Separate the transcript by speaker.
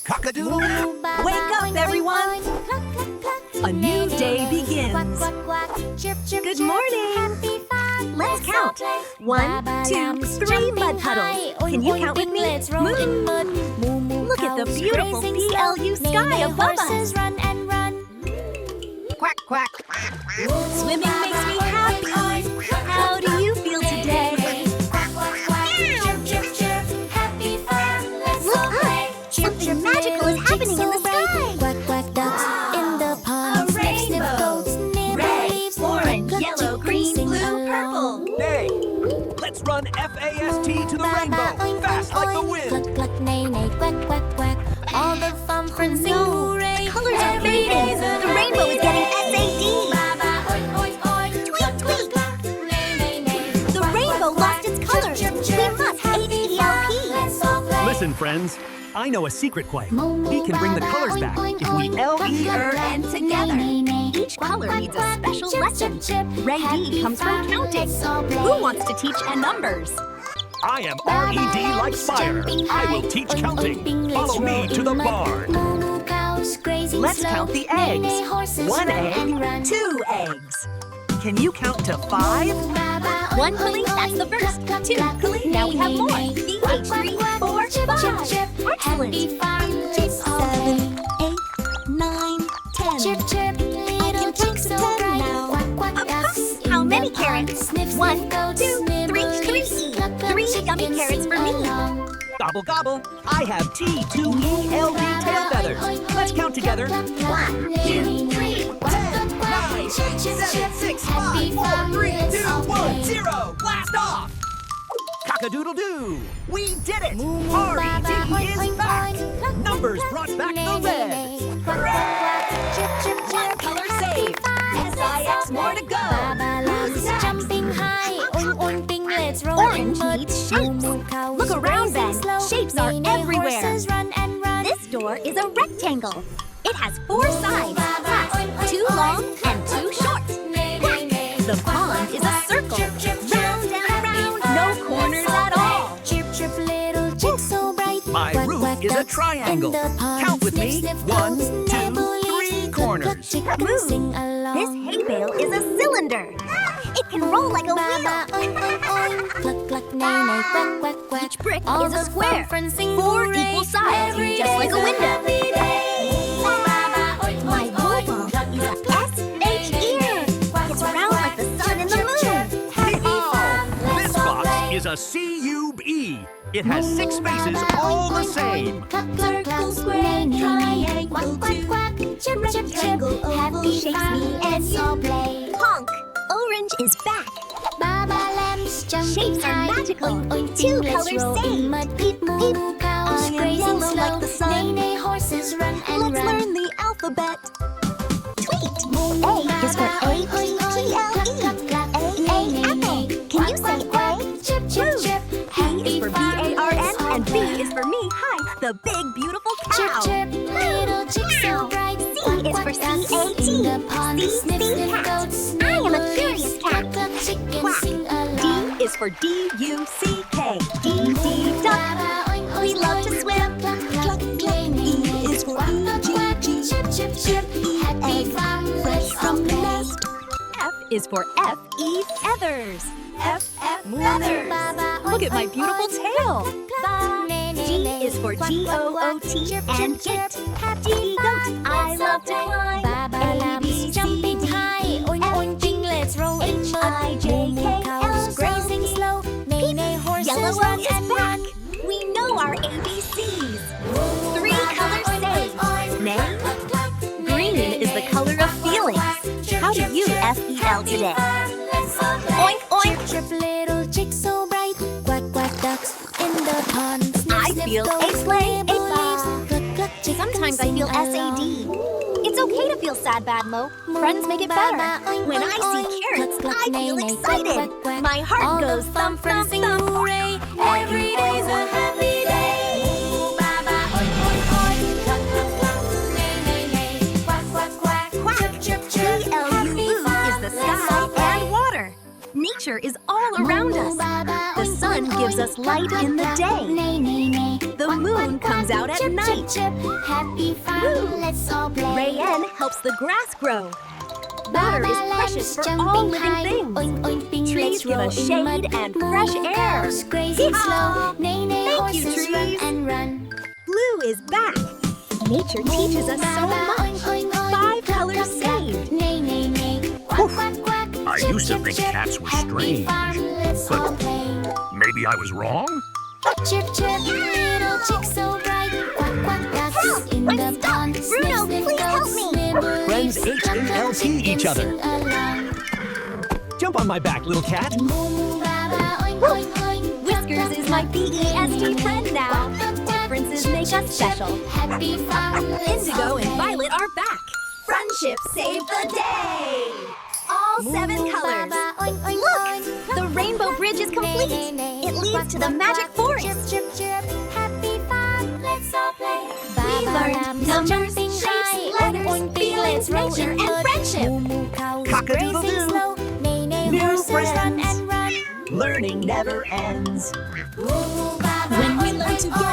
Speaker 1: Cock-a-doodle-doo.
Speaker 2: Wake up, everyone! A new day begins. Good morning! Let's count. 1, 2, 3 mud puddles. Can you count with me? Moo! Look at the beautiful BLU sky above us.
Speaker 1: Quack, quack.
Speaker 2: Swimming makes me happy. How do you feel today? Look up! Something magical is happening in the sky.
Speaker 3: A rainbow. Red, orange, yellow, green, blue, purple.
Speaker 1: Nay, let's run FAST to the rainbow, fast like the wind.
Speaker 3: All the fun friends sing
Speaker 2: No,
Speaker 3: hooray.
Speaker 2: the colors are
Speaker 3: Every
Speaker 2: fading.
Speaker 3: day's a
Speaker 2: The rainbow is getting
Speaker 3: happy day.
Speaker 2: SAD.
Speaker 3: Tweet, tweet.
Speaker 2: The rainbow lost its color. We must H-E-L-P.
Speaker 3: Let's all play.
Speaker 4: Listen, friends, I know a secret way. We can bring the colors back if we
Speaker 2: L-E-R-N together. Each color needs a special lesson. Red D comes from counting. Who wants to teach numbers?
Speaker 4: I am R-E-D like fire. I will teach counting. Follow me to the barn.
Speaker 2: Let's count the eggs. 1 egg, 2 eggs. Can you count to 5? 1 pulley, that's the first. 2 pulley, now we have more. BH 3, 4, 5. Excellent. 6, 7, 8, 9, 10. I can count to 10 now. How many carrots? 1, 2, 3, 3. 3 yummy carrots for me.
Speaker 4: Gobble, gobble. I have T-2-E-L-D tail feathers. Let's count together.
Speaker 2: 1, 2, 3.
Speaker 1: 9, 8, 7, 6, 5, 4, 3, 2, 1, 0. Blast off! Cock-a-doodle-doo! We did it! R-E-D is back! Numbers brought back the red! Hooray!
Speaker 2: 1 color saved. S-I-X, more to go. Who's next?
Speaker 3: Jumping high, Piglets
Speaker 2: Orange needs shapes. Look around, Ben. Shapes are everywhere. This door is a rectangle. It has 4 sides, flat, 2 long and 2 short. The pond is a circle, round and round, no corners at all.
Speaker 4: My roof is a triangle. Count with me. 1, 2, 3 corners.
Speaker 2: Moo! This hay bale is a cylinder. It can roll like a wheel. Each brick is a square, 4 equal sides, just like a window. My bubble is a S-H ear. It's round like the sun and the moon.
Speaker 4: Oh, this box is a C-U-B. It has 6 spaces all the same.
Speaker 3: Circle, square, triangle, rectangle, oval, shapes me and you play.
Speaker 2: Honk! Orange is back. Shapes are magical. 2 colors saved.
Speaker 3: Peep, moo, cows,
Speaker 2: I am
Speaker 3: grazing
Speaker 2: yellow
Speaker 3: slow.
Speaker 2: like the sun.
Speaker 3: Neigh, horses run and
Speaker 2: Let's
Speaker 3: run.
Speaker 2: learn the alphabet. Tweet. A is for A-P-P-L-E. A, apple. Can you say A? B is for B-A-R-N, and B is for me. Hi, the big, beautiful cow.
Speaker 3: Little chicks so bright.
Speaker 2: C is for C-A-T. C-C cat. I am a curious cat. Quack. D is for D-U-C-K. D-D duck. We love to swim. E is for E-G-G. Egg, fresh from the nest. F is for F-E feathers. F-F feathers. Look at my beautiful tail. G is for G-O-O-T and git. G goat. I love to climb. A-B-C-D.
Speaker 3: Piglets roll in mud.
Speaker 2: H-I-J-K-L.
Speaker 3: Cows grazing slow. Neigh, horses
Speaker 2: Yellow
Speaker 3: run
Speaker 2: is
Speaker 3: and
Speaker 2: back.
Speaker 3: run.
Speaker 2: We know our ABCs. 3 colors saved. Nay? Green is the color of feelings. How do you F-E-L today? Oink, oink.
Speaker 3: Little chicks so bright. Quack, quack, ducks in the pond.
Speaker 2: I feel a sleigh, a bob. Sometimes I feel S-A-D. It's okay to feel sad, Badmo. Friends make it better. When I see carrots, I feel excited. My heart goes thump, thump, thump.
Speaker 3: Hooray! Every day's a happy day.
Speaker 2: Quack. Is the sky and water. Nature is all around us. The sun gives us light in the day. The moon comes out at night.
Speaker 3: Happy fun, let's all play.
Speaker 2: Rain helps the grass grow. Water is precious for all living things. Trees give us shade and fresh air. Yeehaw! Thank you, trees. Blue is back. Nature teaches us so much. 5 colors saved.
Speaker 4: I used to think cats were strange, but maybe I was wrong?
Speaker 3: Chirp, chirp, little chick so bright. Quack, quack, ducks in the pond.
Speaker 2: Bruno, please help me.
Speaker 4: Our friends H-E-L-P each other. Jump on my back, little cat.
Speaker 2: Whiskers is my B-E-S-T friend now. Differences make us special.
Speaker 3: Happy fun,
Speaker 2: Indigo and Violet are back. Friendship saved the day. All 7 colors. Look, the rainbow bridge is complete. It leads to the magic forest.
Speaker 3: Happy fun, let's all play.
Speaker 2: We learned numbers, shapes, letters, feelings, nature, and friendship.
Speaker 4: Cock-a-doodle-doo. New friends.
Speaker 3: Run and run.
Speaker 4: Learning never ends.
Speaker 2: When we learn together,